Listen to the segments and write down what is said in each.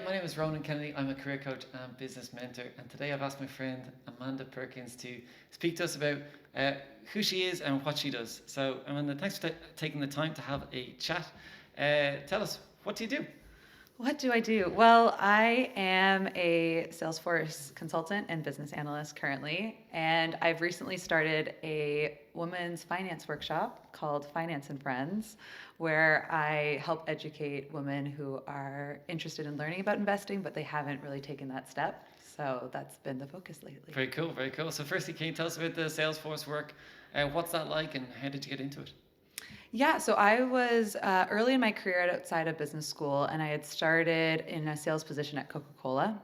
my name is Ronan Kennedy. I'm a career coach and business mentor. And today I've asked my friend Amanda Perkins to speak to us about who she is and what she does. So, Amanda, thanks for taking the time to have a chat. Tell us, what do you do? What do I do? Well, I am a Salesforce consultant and business analyst currently, and I've recently started a women's finance workshop called Finance and Friends, where I help educate women who are interested in learning about investing, but they haven't really taken that step. So that's been the focus lately. Very cool, very cool. So, firstly, can you tell us about the Salesforce work? What's that like, and how did you get into it? Yeah, so I was early in my career outside of business school, and I had started in a sales position at Coca-Cola.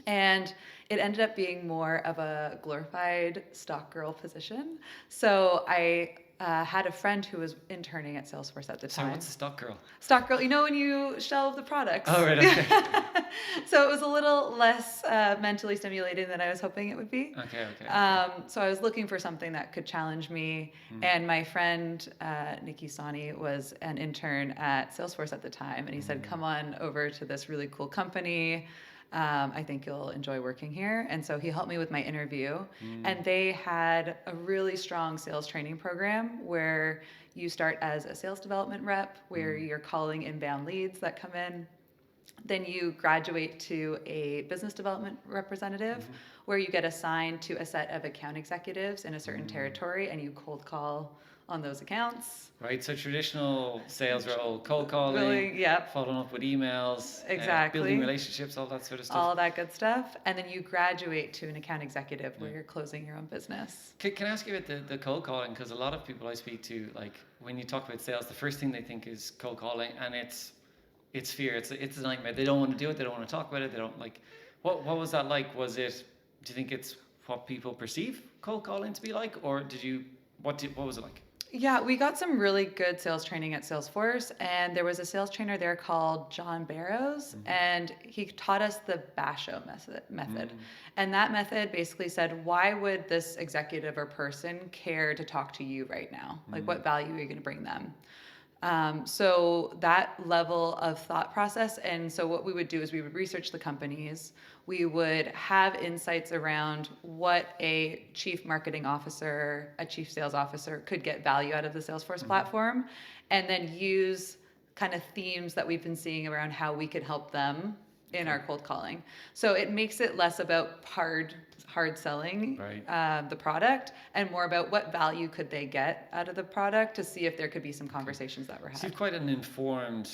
And it ended up being more of a glorified stock girl position. So I had a friend who was interning at Salesforce at the So, time. what's the stock girl? Stock girl, you know when you shelve the products. Oh, right, okay. So it was a little less mentally stimulating than I was hoping it would be. Okay. So I was looking for something that could challenge me. And my friend, Nikki Sani, was an intern at Salesforce at the time. And he said, come on over to this really cool company. I think you'll enjoy working here. And so he helped me with my interview. And they had a really strong sales training program where you start as a sales development rep, where you're calling inbound leads that come in. Then you graduate to a business development representative, where you get assigned to a set of account executives in a certain territory, and you cold call on those accounts. Right, so traditional sales role, cold calling, Really, yep. following up with emails, Exactly. building relationships, all that sort of stuff. All that good stuff. And then you graduate to an account executive where you're closing your own business. Can I ask you about the cold calling? Because a lot of people I speak to, like when you talk about sales, the first thing they think is cold calling, and it's fear. It's a nightmare. They don't want to do it. They don't want to talk about it. They don't like. What was that like? Was it? Do you think it's what people perceive cold calling to be like, or did you? What was it like? Yeah, we got some really good sales training at Salesforce, and there was a sales trainer there called John Barrows, and he taught us the Basho method. And that method basically said, why would this executive or person care to talk to you right now? Like, what value are you going to bring them? So that level of thought process, and so what we would do is we would research the companies. We would have insights around what a chief marketing officer, a chief sales officer could get value out of the Salesforce platform, and then use kind of themes that we've been seeing around how we could help them in our cold calling. So it makes it less about hard selling the product, and more about what value could they get out of the product, to see if there could be some conversations that were had. So you've quite an informed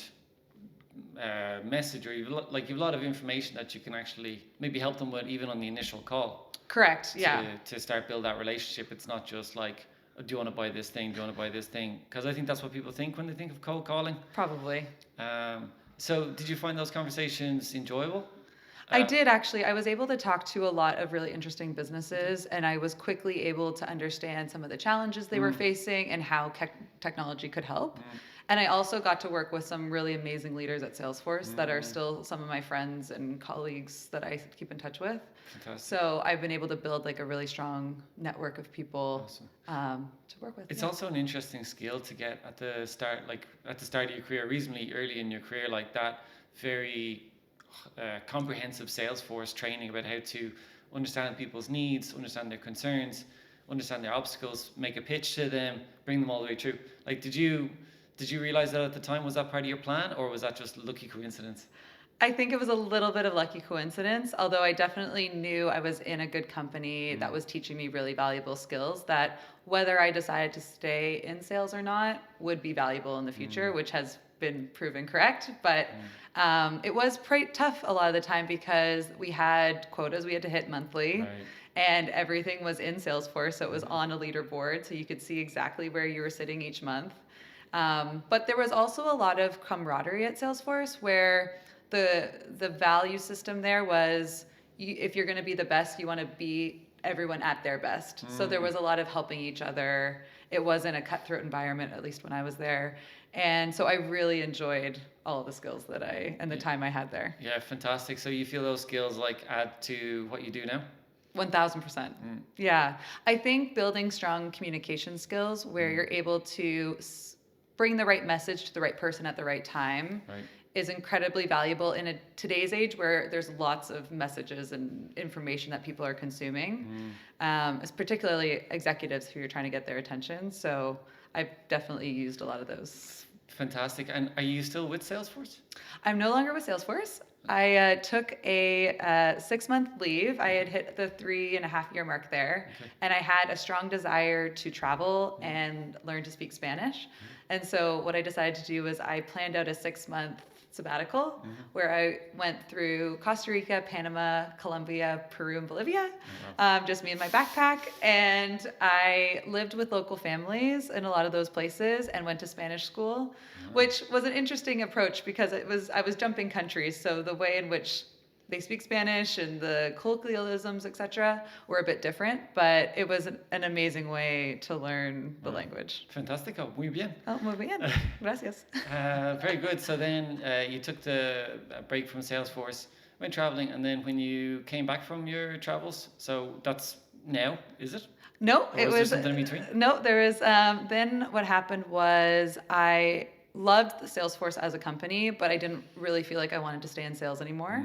message, or you've a lot of information that you can actually maybe help them with even on the initial call. Correct. Yeah. To start build that relationship. It's not just like, oh, do you want to buy this thing? Do you want to buy this thing? Because I think that's what people think when they think of cold calling. Probably. So did you find those conversations enjoyable? I did, actually. I was able to talk to a lot of really interesting businesses, and I was quickly able to understand some of the challenges they were facing and how technology could help. And I also got to work with some really amazing leaders at Salesforce that are still some of my friends and colleagues that I keep in touch with. Fantastic. So I've been able to build like a really strong network of people to work with. It's also an interesting skill to get at the start of your career, reasonably early in your career, like that very comprehensive Salesforce training about how to understand people's needs, understand their concerns, understand their obstacles, make a pitch to them, bring them all the way through. Like, did you realize that at the time? Was that part of your plan, or was that just lucky coincidence? I think it was a little bit of lucky coincidence, although I definitely knew I was in a good company that was teaching me really valuable skills that, whether I decided to stay in sales or not, would be valuable in the future, which has been proven correct. But it was pretty tough a lot of the time because we had quotas we had to hit monthly. Right. And everything was in Salesforce, so it was on a leaderboard, so you could see exactly where you were sitting each month. But there was also a lot of camaraderie at Salesforce, where the value system there was, if you're going to be the best, you want to beat everyone at their best. So there was a lot of helping each other. It wasn't a cutthroat environment, at least when I was there. And so I really enjoyed all of the skills and the time I had there. Yeah, fantastic. So you feel those skills like add to what you do now? 1000%. Yeah. I think building strong communication skills where you're able to bring the right message to the right person at the right time is incredibly valuable in today's age where there's lots of messages and information that people are consuming, it's particularly executives who you're trying to get their attention. So I've definitely used a lot of those. Fantastic. And are you still with Salesforce? I'm no longer with Salesforce. I took a 6-month leave. I had hit the 3.5-year mark there, and I had a strong desire to travel and learn to speak Spanish. And so what I decided to do was I planned out a 6-month sabbatical where I went through Costa Rica, Panama, Colombia, Peru, and Bolivia, just me and my backpack. And I lived with local families in a lot of those places and went to Spanish school, which was an interesting approach because I was jumping countries. So the way in which they speak Spanish and the colloquialisms, etc., were a bit different, but it was an amazing way to learn the language. Fantástico, muy bien. Oh, muy bien. Gracias. Very good. So then you took the break from Salesforce, went traveling, and then when you came back from your travels, so that's now, is it? No, Or it was there was something in between? no. There was then what happened was I loved Salesforce as a company, but I didn't really feel like I wanted to stay in sales anymore.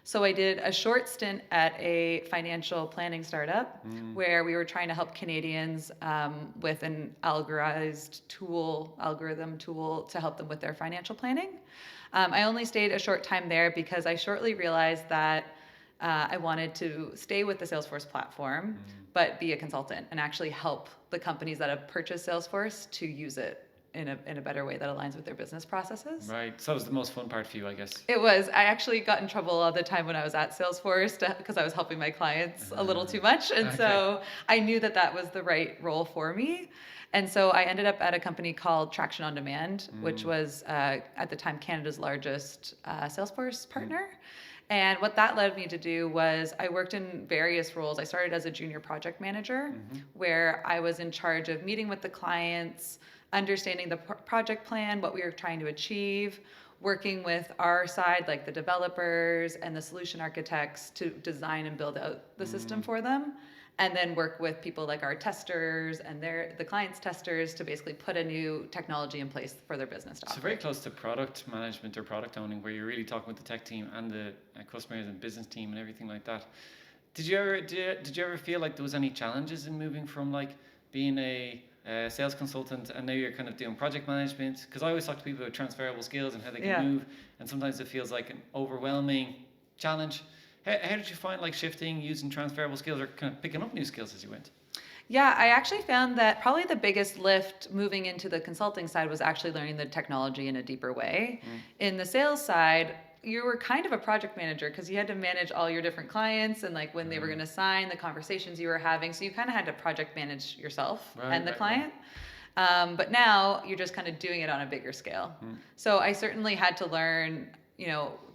So I did a short stint at a financial planning startup where we were trying to help Canadians with an algorithm tool to help them with their financial planning. I only stayed a short time there because I shortly realized that I wanted to stay with the Salesforce platform, but be a consultant and actually help the companies that have purchased Salesforce to use it in a better way that aligns with their business processes. Right. So that was the most fun part for you, I guess. It was. I actually got in trouble all the time when I was at Salesforce because I was helping my clients a little too much. And so I knew that that was the right role for me. And so I ended up at a company called Traction on Demand, which was at the time Canada's largest Salesforce partner. And what that led me to do was I worked in various roles. I started as a junior project manager, where I was in charge of meeting with the clients, understanding the project plan, what we were trying to achieve, working with our side, like the developers and the solution architects, to design and build out the system for them, and then work with people like our testers and the clients' testers to basically put a new technology in place for their business to So operate. very close to product management or product owning, where you're really talking with the tech team and the customers and business team and everything like that. Did you ever feel like there was any challenges in moving from like being a sales consultant and now you're kind of doing project management? Because I always talk to people about transferable skills and how they can move, and sometimes it feels like an overwhelming challenge. How did you find like shifting, using transferable skills, or kind of picking up new skills as you went? Yeah, I actually found that probably the biggest lift moving into the consulting side was actually learning the technology in a deeper way. In the sales side, you were kind of a project manager because you had to manage all your different clients and like when they were going to sign, the conversations you were having. So you kind of had to project manage yourself and the client. But now you're just kind of doing it on a bigger scale. So I certainly had to learn,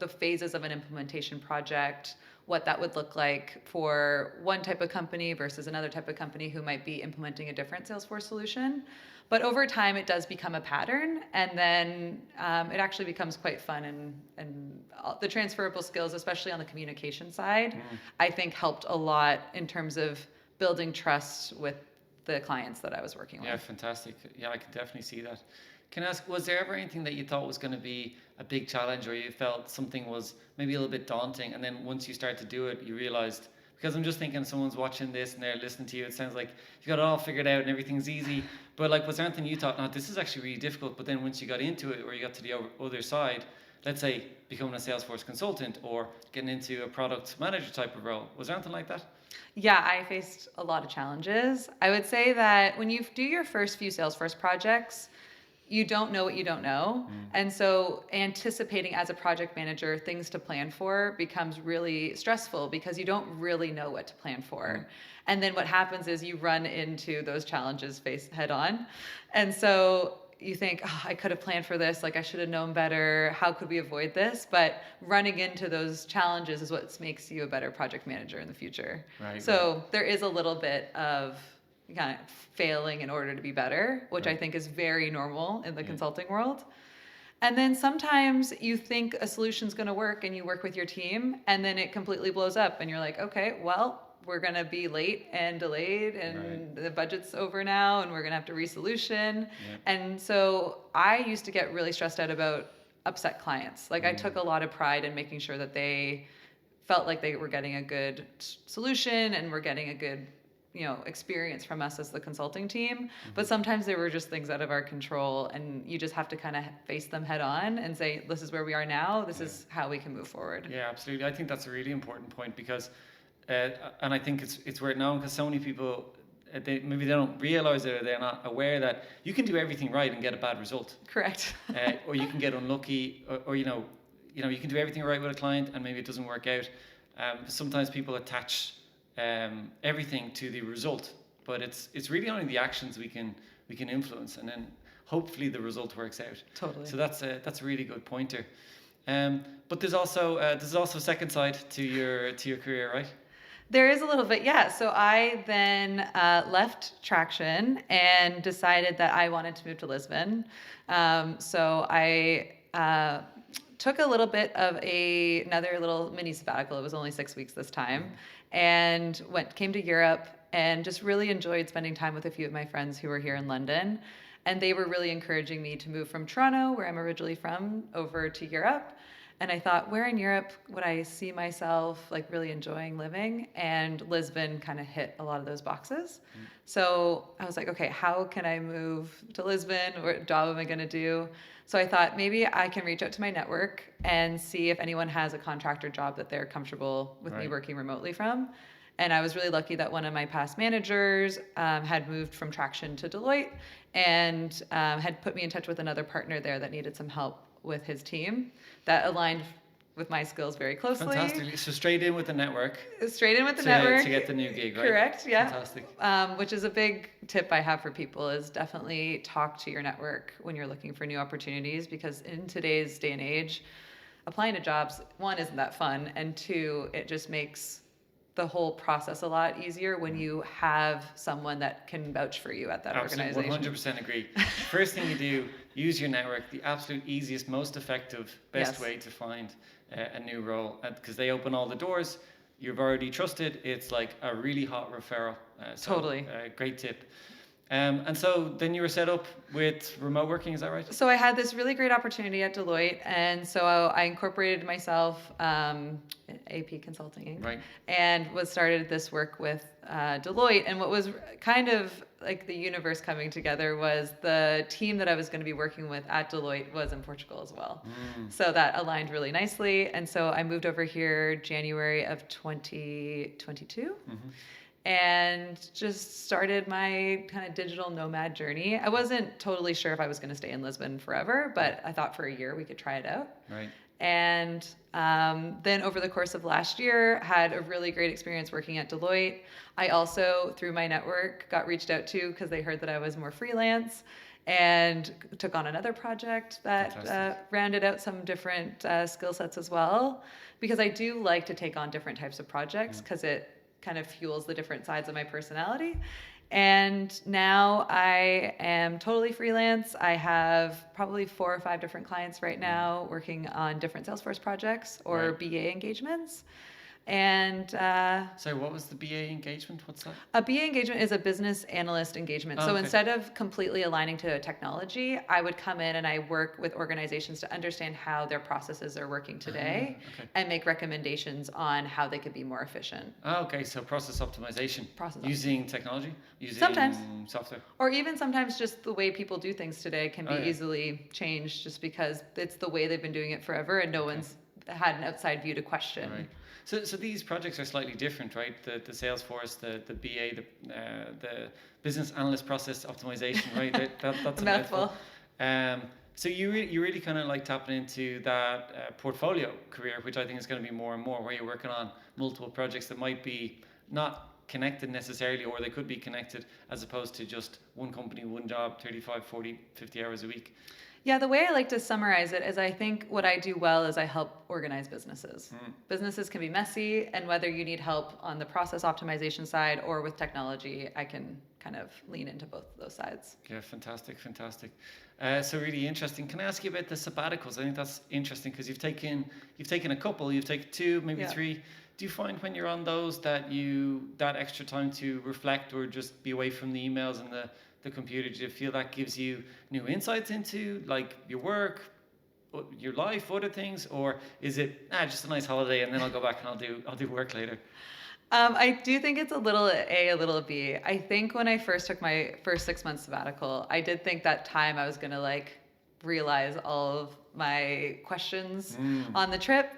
the phases of an implementation project, what that would look like for one type of company versus another type of company who might be implementing a different Salesforce solution. But over time, it does become a pattern, and then it actually becomes quite fun. And the transferable skills, especially on the communication side, I think helped a lot in terms of building trust with the clients that I was working with. Yeah, fantastic. Yeah, I can definitely see that. Can I ask, was there ever anything that you thought was going to be a big challenge, or you felt something was maybe a little bit daunting, and then once you start to do it, you realized, because I'm just thinking someone's watching this and they're listening to you, it sounds like you got it all figured out and everything's easy, but like, was there anything you thought, no, this is actually really difficult, but then once you got into it, or you got to the other side, let's say becoming a Salesforce consultant or getting into a product manager type of role, was there anything like that? Yeah, I faced a lot of challenges. I would say that when you do your first few Salesforce projects, you don't know what you don't know. And so anticipating as a project manager things to plan for becomes really stressful because you don't really know what to plan for. And then what happens is you run into those challenges face head on. And so you think, I could have planned for this, like I should have known better, how could we avoid this? But running into those challenges is what makes you a better project manager in the future. So there is a little bit of kind of failing in order to be better, which I think is very normal in the consulting world. And then sometimes you think a solution's going to work and you work with your team and then it completely blows up and you're like, okay, well, we're going to be late and delayed and the budget's over now and we're going to have to resolution. And so I used to get really stressed out about upset clients. Like I took a lot of pride in making sure that they felt like they were getting a good solution and were getting a good, experience from us as the consulting team. But sometimes there were just things out of our control, and you just have to kind of face them head on and say, this is where we are now. This is how we can move forward. Yeah, absolutely. I think that's a really important point because, and I think it's worth knowing because so many people, maybe they don't realize it or they're not aware that you can do everything right and get a bad result. Correct. Or you can get unlucky, or you can do everything right with a client and maybe it doesn't work out. Sometimes people attach everything to the result, but it's really only the actions we can influence, and then hopefully the result works out. Totally. So that's a really good pointer. But there's also a second side to your career, right? There is a little bit, yeah. So I then left Traction and decided that I wanted to move to Lisbon. So I took a little bit of another little mini sabbatical. It was only 6 weeks this time, and came to Europe and just really enjoyed spending time with a few of my friends who were here in London. And they were really encouraging me to move from Toronto, where I'm originally from, over to Europe. And I thought, where in Europe would I see myself like really enjoying living? And Lisbon kind of hit a lot of those boxes. So I was like, okay, how can I move to Lisbon? What job am I going to do? So I thought maybe I can reach out to my network and see if anyone has a contractor job that they're comfortable with me working remotely from. And I was really lucky that one of my past managers had moved from Traction to Deloitte and had put me in touch with another partner there that needed some help with his team that aligned with my skills very closely. Fantastic. So straight in with the network. Straight in with the network. To get the new gig, right? Correct, yeah. Fantastic. Which is a big tip I have for people is definitely talk to your network when you're looking for new opportunities, because in today's day and age, applying to jobs, one, isn't that fun, and two, it just makes the whole process a lot easier when you have someone that can vouch for you at that Absolutely, organization. 100% agree. First thing you do, use your network, the absolute easiest, most effective, best way to find a new role, because they open all the doors. You've already trusted. It's like a really hot referral. Totally. Great tip. And so then you were set up with remote working, is that right? So I had this really great opportunity at Deloitte, and so I incorporated myself AP Consulting, right, and started this work with Deloitte. And what was kind of like the universe coming together was the team that I was going to be working with at Deloitte was in Portugal as well. So that aligned really nicely. And so I moved over here January of 2022. And just started my kind of digital nomad journey. I wasn't totally sure if I was going to stay in Lisbon forever, but I thought for a year we could try it out. Right. And then over the course of last year, had a really great experience working at Deloitte. I also, through my network, got reached out to because they heard that I was more freelance, and took on another project that rounded out some different skill sets as well. Because I do like to take on different types of projects because it kind of fuels the different sides of my personality. And now I am totally freelance. I have probably 4 or 5 different clients right now working on different Salesforce projects or BA engagements. And so what was the BA engagement? What's that? A BA engagement is a business analyst engagement. So instead of completely aligning to technology, I would come in and I work with organizations to understand how their processes are working today and make recommendations on how they could be more efficient. Okay, so process optimization. Using technology? Using sometimes software? Or even sometimes just the way people do things today can be easily changed just because it's the way they've been doing it forever and no one's had an outside view to question. Right. So these projects are slightly different, right? The Salesforce, the BA, the business analyst process optimization, right? That's a mouthful. So you really kind of like tapping into that portfolio career, which I think is going to be more and more, where you're working on multiple projects that might be not connected necessarily, or they could be connected, as opposed to just one company, one job, 35, 40, 50 hours a week. Yeah, the way I like to summarize it is I think what I do well is I help organize businesses. Businesses can be messy, and whether you need help on the process optimization side or with technology, I can kind of lean into both of those sides. Yeah, fantastic. So really interesting. Can I ask you about the sabbaticals? I think that's interesting because you've taken a couple, you've taken 2, maybe 3. Do you find when you're on those that extra time to reflect or just be away from the emails and the computer, do you feel that gives you new insights into like your work, your life, other things, or is it just a nice holiday and then I'll go back and I'll do work later? I do think it's a little A, a little B. I think when I first took my first 6 months sabbatical, I did think that time I was gonna like realize all of my questions on the trip.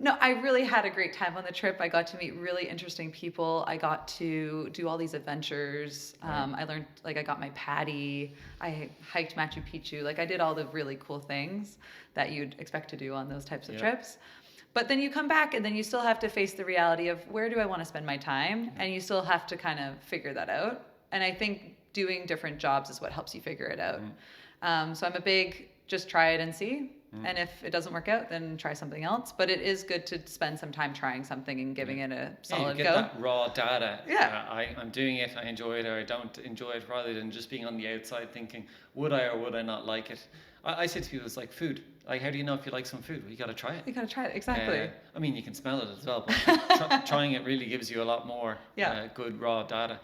No, I really had a great time on the trip. I got to meet really interesting people. I got to do all these adventures. I learned, like, I got my patty. I hiked Machu Picchu. Like, I did all the really cool things that you'd expect to do on those types of trips. But then you come back and then you still have to face the reality of where do I want to spend my time? And you still have to kind of figure that out. And I think doing different jobs is what helps you figure it out. So I'm a big just try it and see. And if it doesn't work out, then try something else. But it is good to spend some time trying something and giving it a solid you go. get that raw data. Yeah. I'm doing it, I enjoy it, or I don't enjoy it, rather than just being on the outside thinking, would I or would I not like it? I say to people, it's like food. Like, how do you know if you like some food? Well, you got to try it. You got to try it, exactly. I mean, you can smell it as well, but trying it really gives you a lot more good raw data.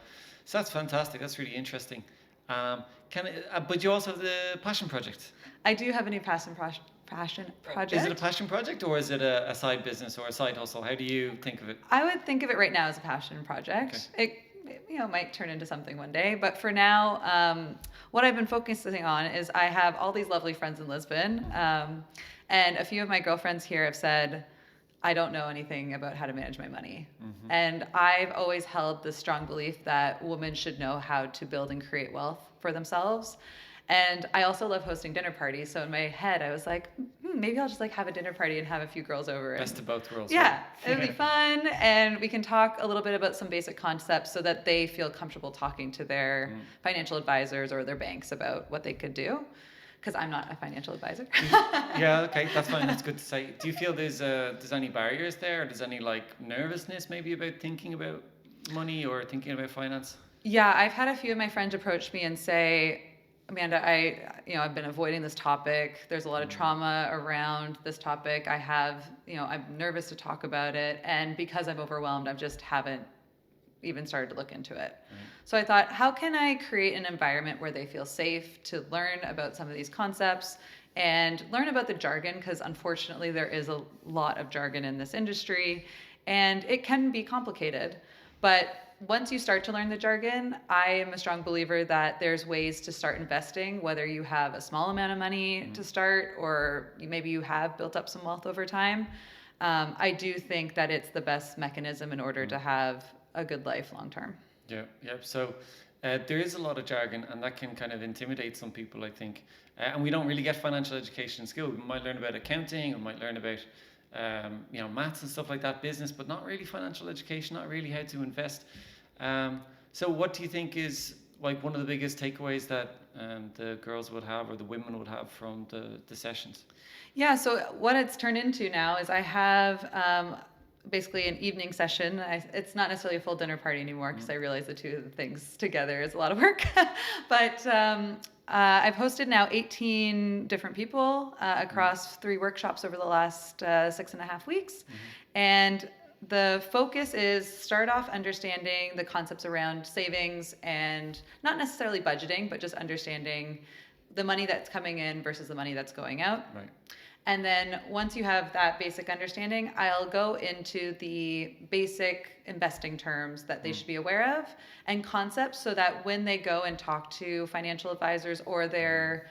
So that's fantastic. That's really interesting. But you also have the passion project. I do have a new passion project. Is it a passion project, or is it a side business or a side hustle? How do you think of it? I would think of it right now as a passion project. Okay. It might turn into something one day, but for now, what I've been focusing on is I have all these lovely friends in Lisbon, and a few of my girlfriends here have said, I don't know anything about how to manage my money. And I've always held this strong belief that women should know how to build and create wealth for themselves. And I also love hosting dinner parties. So in my head, I was like, maybe I'll just like have a dinner party and have a few girls over. Best of both worlds. Yeah, right? it'll be fun. And we can talk a little bit about some basic concepts so that they feel comfortable talking to their financial advisors or their banks about what they could do. Because I'm not a financial advisor. Yeah, okay, that's fine. That's good to say. Do you feel there's any barriers there? Or there's any like nervousness maybe about thinking about money or thinking about finance? Yeah, I've had a few of my friends approach me and say, Amanda, I've been avoiding this topic. There's a lot of trauma around this topic. I'm nervous to talk about it. And because I'm overwhelmed, I just haven't even started to look into it. So I thought, how can I create an environment where they feel safe to learn about some of these concepts and learn about the jargon? Because unfortunately, there is a lot of jargon in this industry and it can be complicated. But once you start to learn the jargon, I am a strong believer that there's ways to start investing, whether you have a small amount of money to start or maybe you have built up some wealth over time. I do think that it's the best mechanism in order to have a good life long term. Yeah. So there is a lot of jargon, and that can kind of intimidate some people, I think. And we don't really get financial education in school. We might learn about accounting, we might learn about maths and stuff like that, business, but not really financial education, not really how to invest. So what do you think is like one of the biggest takeaways that the girls would have or the women would have from the sessions? Yeah, so what it's turned into now is I have basically an evening session. It's not necessarily a full dinner party anymore because I realize the two things together is a lot of work. But I've hosted now 18 different people across 3 workshops over the last 6.5 weeks. And the focus is start off understanding the concepts around savings and not necessarily budgeting, but just understanding the money that's coming in versus the money that's going out. Right. And then once you have that basic understanding, I'll go into the basic investing terms that they should be aware of and concepts so that when they go and talk to financial advisors or they're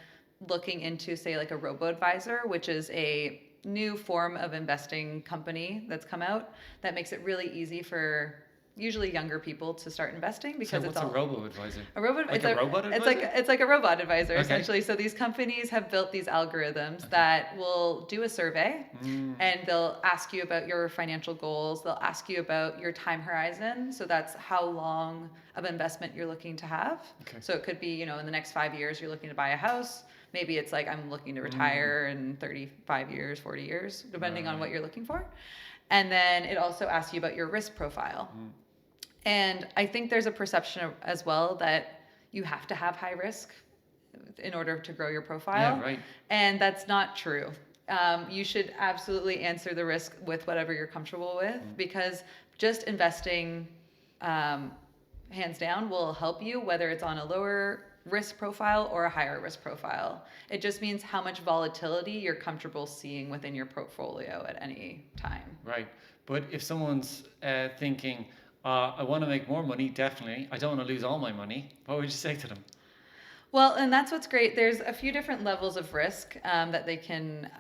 looking into, say, like a robo-advisor, which is a new form of investing company that's come out that makes it really easy for usually younger people to start investing because so it's what's a robo-advisor? A robot advisor? It's like a robot advisor, essentially. So these companies have built these algorithms that will do a survey and they'll ask you about your financial goals. They'll ask you about your time horizon. So that's how long of investment you're looking to have. Okay. So it could be, in the next 5 years, you're looking to buy a house. Maybe it's like I'm looking to retire in 35 years, 40 years, depending on what you're looking for. And then it also asks you about your risk profile. And I think there's a perception as well that you have to have high risk in order to grow your profile. Yeah, right. And that's not true. You should absolutely answer the risk with whatever you're comfortable with because just investing hands down will help you, whether it's on a lower risk profile or a higher risk profile. It just means how much volatility you're comfortable seeing within your portfolio at any time. Right. But if someone's thinking, I want to make more money, definitely. I don't want to lose all my money. What would you say to them? Well, and that's what's great. There's a few different levels of risk that they can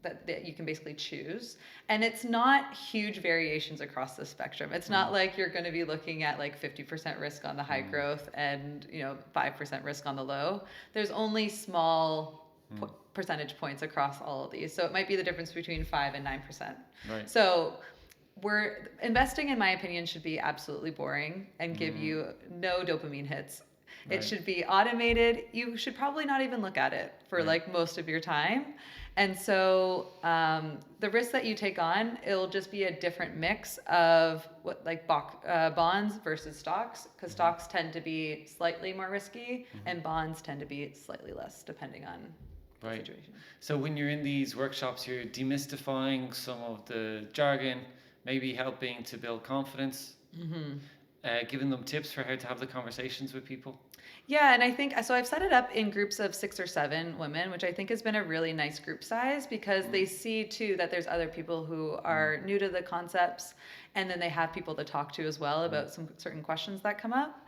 that you can basically choose, and it's not huge variations across the spectrum. It's not like you're going to be looking at like 50% risk on the high growth and 5% risk on the low. There's only small percentage points across all of these, so it might be the difference between 5 and 9%. Right. So we're investing, in my opinion, should be absolutely boring and give you no dopamine hits. Right. It should be automated. You should probably not even look at it for Right. like most of your time. And so the risk that you take on, it'll just be a different mix of what like bonds versus stocks, because stocks tend to be slightly more risky and bonds tend to be slightly less, depending on the situation. So when you're in these workshops, you're demystifying some of the jargon, maybe helping to build confidence, giving them tips for how to have the conversations with people. Yeah, and I think so. I've set it up in groups of 6 or 7 women, which I think has been a really nice group size, because they see too that there's other people who are new to the concepts, and then they have people to talk to as well about some certain questions that come up.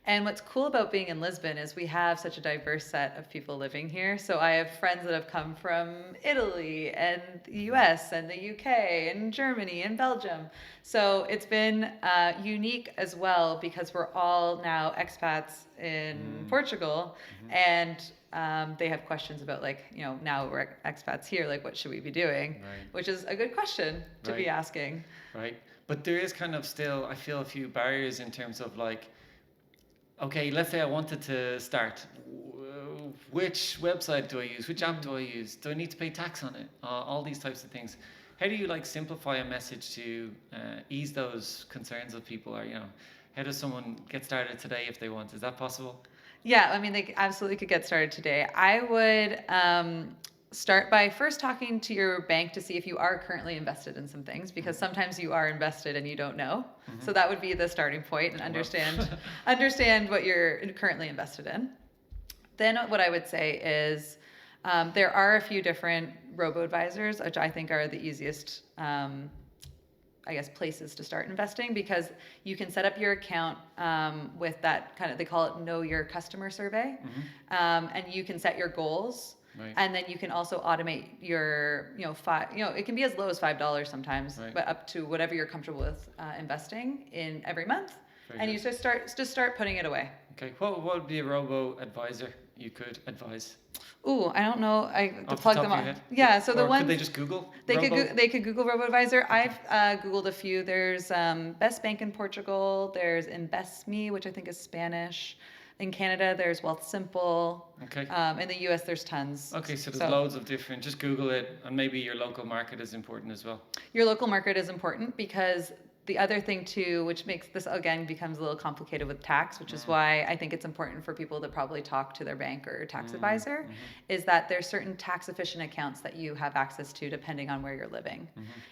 And what's cool about being in Lisbon is we have such a diverse set of people living here. So I have friends that have come from Italy and the US and the UK and Germany and Belgium. So it's been unique as well, because we're all now expats in Portugal, and they have questions about now we're expats here, like what should we be doing? Right. Which is a good question to be asking. Right. But there is kind of still, I feel, a few barriers in terms of like, okay, let's say I wanted to start. Which website do I use? Which app do I use? Do I need to pay tax on it? All these types of things. How do you like simplify a message to ease those concerns of people? Or how does someone get started today if they want? Is that possible? Yeah, I mean, they absolutely could get started today. I would start by first talking to your bank to see if you are currently invested in some things, because sometimes you are invested and you don't know. So that would be the starting point, and understand what you're currently invested in. Then what I would say is there are a few different robo-advisors, which I think are the easiest places to start investing, because you can set up your account with that kind of, they call it know your customer survey, and you can set your goals. Right. And then you can also automate your, it can be as low as $5 sometimes, but up to whatever you're comfortable with investing in every month. You just start putting it away. Okay. What would be a robo-advisor you could advise? Ooh, I don't know. To Off plug the top them of on. your head? Yeah. So the ones could they just Google? they could Google robo-advisor. I've Googled a few. There's Best Bank in Portugal. There's InvestMe, which I think is Spanish. In Canada, there's Wealthsimple. Okay. In the US, there's tons. Okay, so there's loads of different. Just Google it, and maybe your local market is important as well. Your local market is important, because the other thing too, which makes this again becomes a little complicated with tax, which is why I think it's important for people to probably talk to their bank or tax advisor, is that there's certain tax efficient accounts that you have access to depending on where you're living,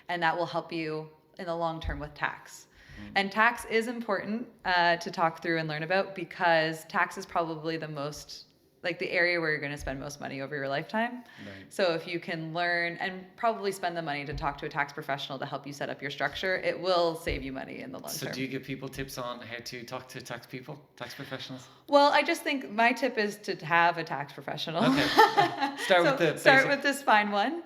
and that will help you in the long term with tax. And tax is important to talk through and learn about, because tax is probably the most, like the area where you're going to spend most money over your lifetime. Right. So if you can learn and probably spend the money to talk to a tax professional to help you set up your structure, it will save you money in the long term. So do you give people tips on how to talk to tax professionals? Well, I just think my tip is to have a tax professional. Okay. Start with this fine one.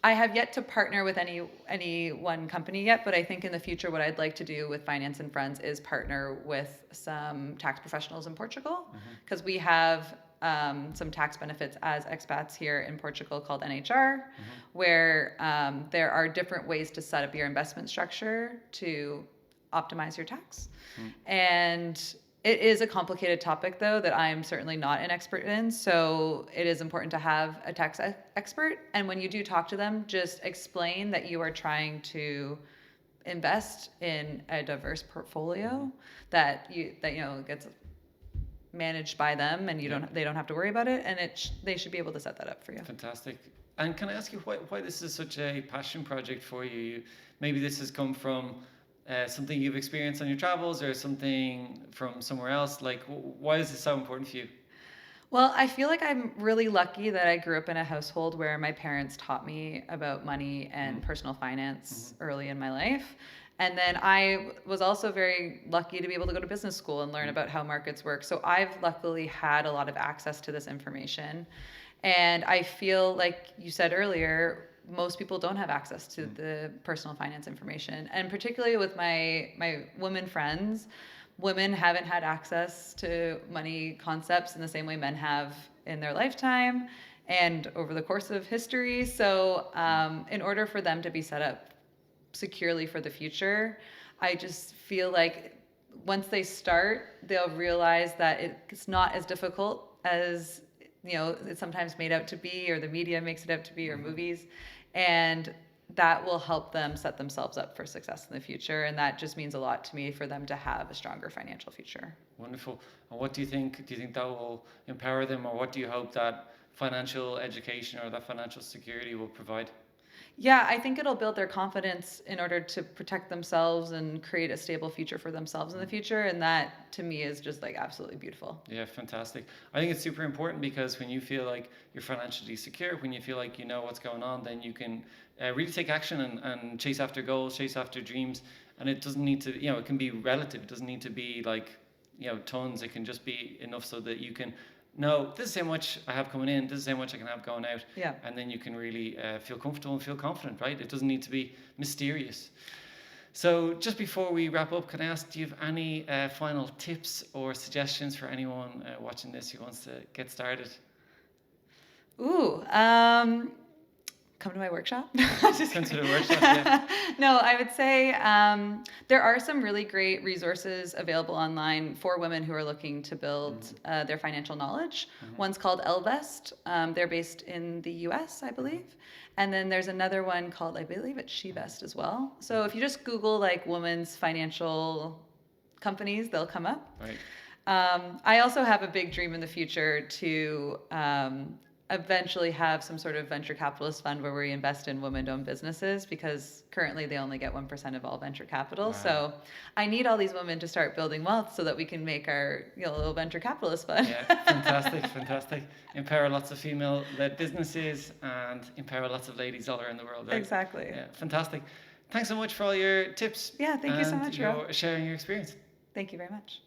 I have yet to partner with any one company yet, but I think in the future what I'd like to do with Finance and Friends is partner with some tax professionals in Portugal, because we have some tax benefits as expats here in Portugal called NHR, where there are different ways to set up your investment structure to optimize your tax. And it is a complicated topic, though, that I am certainly not an expert in. So it is important to have a tax expert. And when you do talk to them, just explain that you are trying to invest in a diverse portfolio that gets managed by them, and they don't have to worry about it. And they should be able to set that up for you. Fantastic. And can I ask you why this is such a passion project for you? Maybe this has come from something you've experienced on your travels or something from somewhere else? Like, why is this so important for you? Well, I feel like I'm really lucky that I grew up in a household where my parents taught me about money and Mm-hmm. personal finance Mm-hmm. early in my life. And then I was also very lucky to be able to go to business school and learn Mm-hmm. about how markets work. So I've luckily had a lot of access to this information. And I feel like you said earlier, most people don't have access to the personal finance information. And particularly with my women friends, women haven't had access to money concepts in the same way men have in their lifetime and over the course of history. So, in order for them to be set up securely for the future, I just feel like once they start, they'll realize that it's not as difficult as it's sometimes made out to be, or the media makes it out to be, or movies, and that will help them set themselves up for success in the future. And that just means a lot to me for them to have a stronger financial future. Wonderful. And what do you think? Do you think that will empower them, or what do you hope that financial education or that financial security will provide? Yeah, I think it'll build their confidence in order to protect themselves and create a stable future for themselves in the future. And that to me is just like absolutely beautiful. Yeah, fantastic. I think it's super important because when you feel like you're financially secure, when you feel like you know what's going on, then you can really take action and chase after goals, chase after dreams. And it doesn't need to, it can be relative. It doesn't need to be like, tons. It can just be enough so that you can know this is how much I have coming in, this is how much I can have going out. Yeah. And then you can really feel comfortable and feel confident, right? It doesn't need to be mysterious. So just before we wrap up, can I ask, do you have any final tips or suggestions for anyone watching this who wants to get started? Ooh, come to my workshop. Just Come to the kidding. workshop, yeah. No, I would say there are some really great resources available online for women who are looking to build their financial knowledge. One's called Elvest. They're based in the US, I believe. And then there's another one called, I believe it's SheVest as well. So if you just Google like women's financial companies, they'll come up. Right. I also have a big dream in the future to eventually have some sort of venture capitalist fund where we invest in women-owned businesses, because currently they only get 1% of all venture capital. Wow. So I need all these women to start building wealth so that we can make our little venture capitalist fund. Yeah, fantastic, fantastic. Empower lots of female-led businesses and empower lots of ladies all around the world, right? Exactly. Yeah, fantastic. Thanks so much for all your tips. Yeah, thank you so and much, your Rob. sharing your experience. Thank you very much.